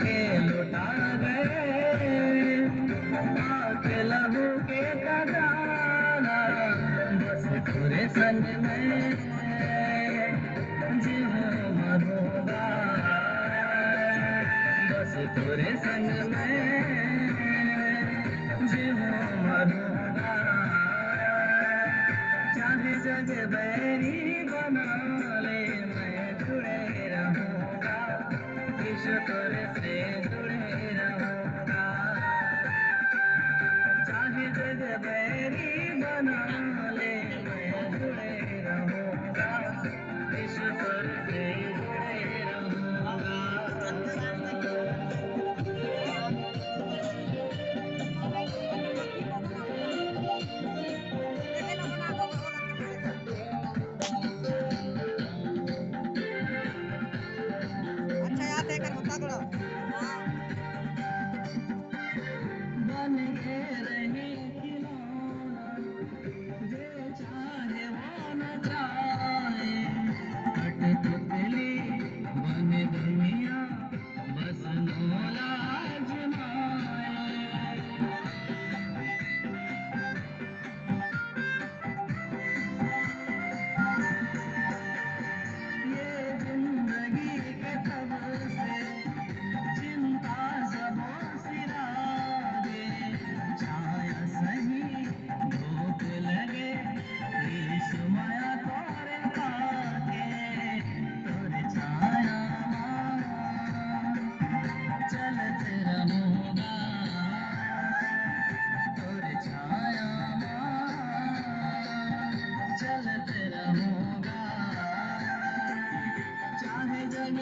के लुटा गए आके लहू के खजाना बस पूरे संग में जीऊं मरूंगा बस पूरे संग में जीऊं मरूंगा चाहे जग बैरी बना ले मैं जुड़े रहूंगा ईश्वर से जुड़े रहूंगा चाहे जग बैरी बना ले मैं जुड़े रहूंगा ईश्वर से जुड़े रहूंगा अच्छा याद है कर होता करो बन के रहे खिलौना जे चाहे वो न चाहे कठपुतली बन दुनिया बस मौला आजमाए ये जिंदगी के तब से चिंता सबों सिरा दे छाया सही धूप लगे ईश माया तोरे पाके तोरे छाया चलत रहूंगा तोरे छाया चलत रहूंगा चाहे जग